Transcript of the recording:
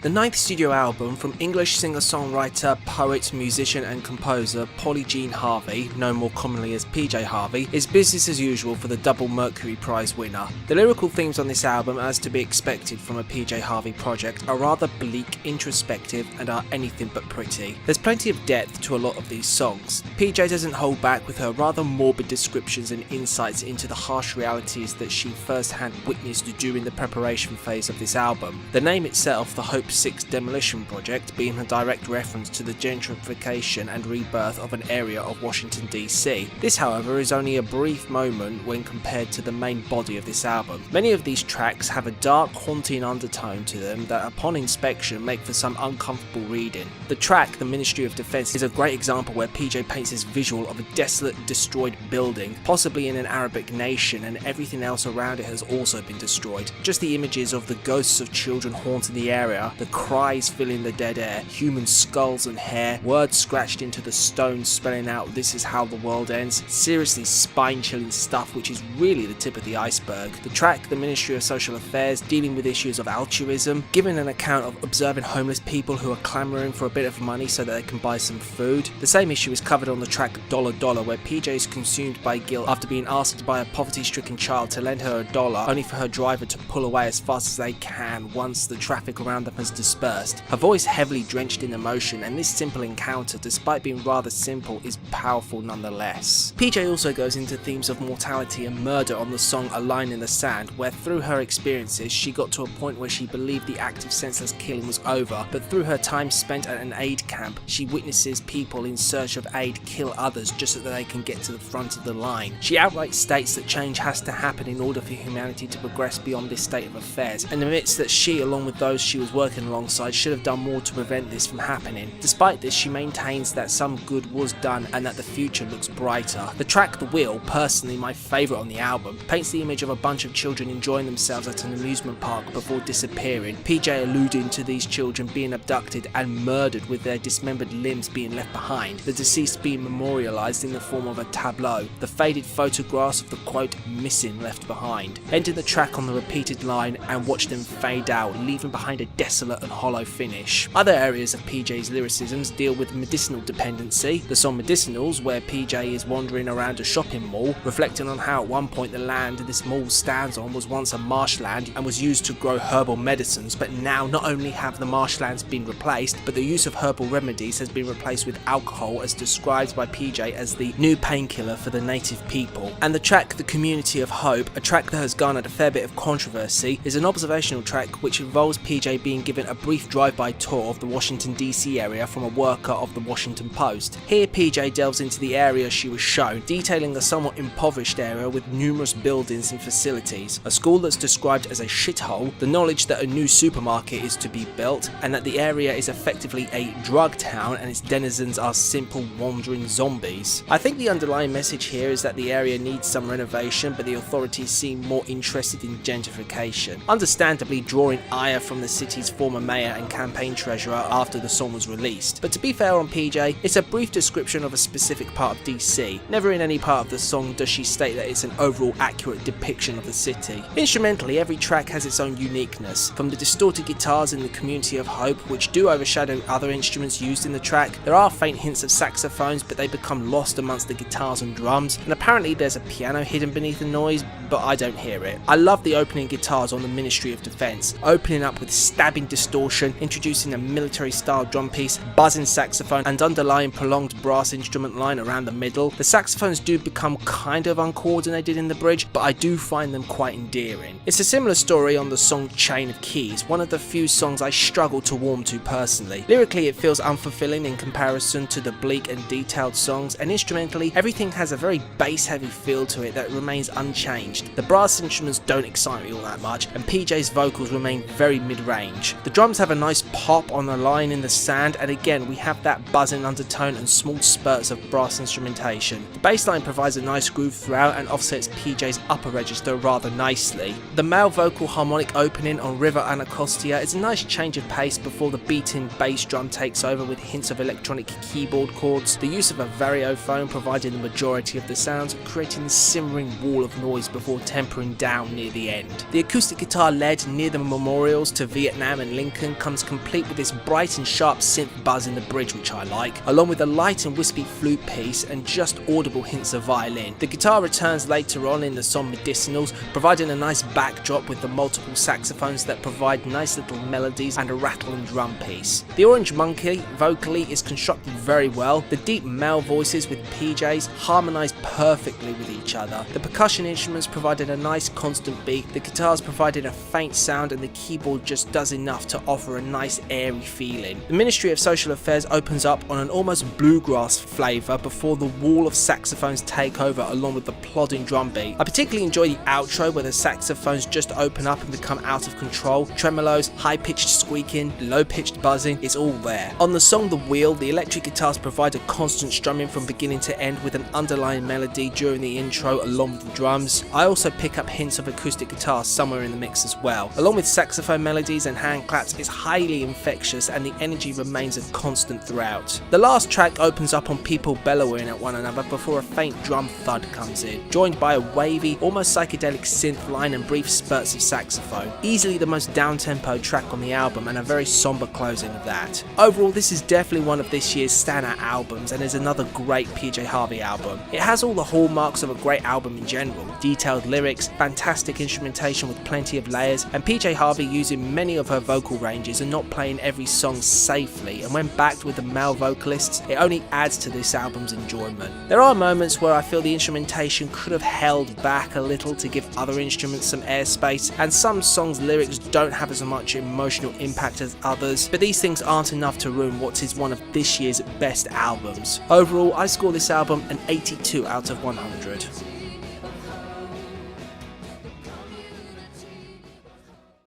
The ninth studio album from English singer-songwriter, poet, musician and composer Polly Jean Harvey, known more commonly as PJ Harvey, is business as usual for the double Mercury Prize winner. The lyrical themes on this album, as to be expected from a PJ Harvey project, are rather bleak, introspective and are anything but pretty. There's plenty of depth to a lot of these songs. PJ doesn't hold back with her rather morbid descriptions and insights into the harsh realities that she first-hand witnessed during the preparation phase of this album. The name itself, the Hope 6 Demolition project, being a direct reference to the gentrification and rebirth of an area of Washington DC. This, however, is only a brief moment when compared to the main body of this album. Many of these tracks have a dark, haunting undertone to them that upon inspection make for some uncomfortable reading. The track, The Ministry of Defense, is a great example where PJ paints this visual of a desolate, destroyed building, possibly in an Arabic nation, and everything else around it has also been destroyed. Just the images of the ghosts of children haunting the area, the cries filling the dead air, human skulls and hair, words scratched into the stone spelling out "this is how the world ends." Seriously spine-chilling stuff, which is really the tip of the iceberg. The track, The Ministry of Social Affairs, dealing with issues of altruism, giving an account of observing homeless people who are clamouring for a bit of money so that they can buy some food. The same issue is covered on the track Dollar Dollar, where PJ is consumed by guilt after being asked by a poverty-stricken child to lend her $1, only for her driver to pull away as fast as they can once the traffic around them has dispersed. Her voice heavily drenched in emotion, and this simple encounter, despite being rather simple, is powerful nonetheless. PJ also goes into themes of mortality and murder on the song A Line in the Sand, where through her experiences she got to a point where she believed the act of senseless killing was over, but through her time spent at an aid camp, she witnesses people in search of aid kill others just so that they can get to the front of the line. She outright states that change has to happen in order for humanity to progress beyond this state of affairs, and admits that she, along with those she was working alongside, should have done more to prevent this from happening. Despite this, she maintains that some good was done and that the future looks brighter. The track The Wheel, personally my favourite on the album, paints the image of a bunch of children enjoying themselves at an amusement park before disappearing, PJ alluding to these children being abducted and murdered with their dismembered limbs being left behind, the deceased being memorialised in the form of a tableau, the faded photographs of the quote missing left behind. Ending the track on the repeated line and watch them fade out, leaving behind a desolate and hollow finish. Other areas of PJ's lyricisms deal with medicinal dependency. The song Medicinals, where PJ is wandering around a shopping mall, reflecting on how at one point the land this mall stands on was once a marshland and was used to grow herbal medicines, but now not only have the marshlands been replaced, but the use of herbal remedies has been replaced with alcohol, as described by PJ as the new painkiller for the native people. And the track The Community of Hope, a track that has garnered a fair bit of controversy, is an observational track which involves PJ being given a brief drive-by tour of the Washington DC area from a worker of the Washington Post. Here PJ delves into the area she was shown, detailing a somewhat impoverished area with numerous buildings and facilities, a school that's described as a shithole, the knowledge that a new supermarket is to be built, and that the area is effectively a drug town and its denizens are simple wandering zombies. I think the underlying message here is that the area needs some renovation, but the authorities seem more interested in gentrification, understandably drawing ire from the city's former mayor and campaign treasurer after the song was released. But to be fair on PJ, it's a brief description of a specific part of DC. Never in any part of the song does she state that it's an overall accurate depiction of the city. Instrumentally, every track has its own uniqueness, from the distorted guitars in The Community of Hope, which do overshadow other instruments used in the track. There are faint hints of saxophones, but they become lost amongst the guitars and drums, and apparently there's a piano hidden beneath the noise, but I don't hear it. I love the opening guitars on The Ministry of Defense, opening up with stabbing distortion, introducing a military-style drum piece, buzzing saxophone, and underlying prolonged brass instrument line around the middle. The saxophones do become kind of uncoordinated in the bridge, but I do find them quite endearing. It's a similar story on the song Chain of Keys, one of the few songs I struggle to warm to personally. Lyrically, it feels unfulfilling in comparison to the bleak and detailed songs, and instrumentally, everything has a very bass-heavy feel to it that remains unchanged. The brass instruments don't excite me all that much, and PJ's vocals remain very mid-range. The drums have a nice pop on the line in the sand, and again we have that buzzing undertone and small spurts of brass instrumentation. The bass line provides a nice groove throughout and offsets PJ's upper register rather nicely. The male vocal harmonic opening on River Anacostia is a nice change of pace before the beating bass drum takes over with hints of electronic keyboard chords. The use of a variophone providing the majority of the sounds, creating this simmering wall of noise before tempering down near the end. The acoustic guitar led near the memorials to Vietnam and Lincoln comes completely complete with this bright and sharp synth buzz in the bridge, which I like, along with a light and wispy flute piece and just audible hints of violin. The guitar returns later on in the song Medicinals, providing a nice backdrop with the multiple saxophones that provide nice little melodies and a rattling drum piece. The Orange Monkey vocally is constructed very well. The deep male voices with PJs harmonise perfectly with each other. The percussion instruments provided a nice constant beat, the guitars provided a faint sound, and the keyboard just does enough to offer a nice airy feeling. The Ministry of Social Affairs opens up on an almost bluegrass flavour before the wall of saxophones take over along with the plodding drum beat. I particularly enjoy the outro where the saxophones just open up and become out of control. Tremolos, high-pitched squeaking, low-pitched buzzing, it's all there. On the song The Wheel, the electric guitars provide a constant strumming from beginning to end with an underlying melody during the intro along with the drums. I also pick up hints of acoustic guitar somewhere in the mix as well. Along with saxophone melodies and hand claps, it's highly infectious and the energy remains a constant throughout. The last track opens up on people bellowing at one another before a faint drum thud comes in, joined by a wavy, almost psychedelic synth line and brief spurts of saxophone. Easily the most down-tempo track on the album and a very somber closing of that. Overall, this is definitely one of this year's standout albums and is another great PJ Harvey album. It has all the hallmarks of a great album in general: detailed lyrics, fantastic instrumentation with plenty of layers, and PJ Harvey using many of her vocal ranges and not playing every song safely, and when backed with the male vocalists, it only adds to this album's enjoyment. There are moments where I feel the instrumentation could have held back a little to give other instruments some airspace, and some songs' lyrics don't have as much emotional impact as others, but these things aren't enough to ruin what is one of this year's best albums. Overall, I score this album an 82 out of 100.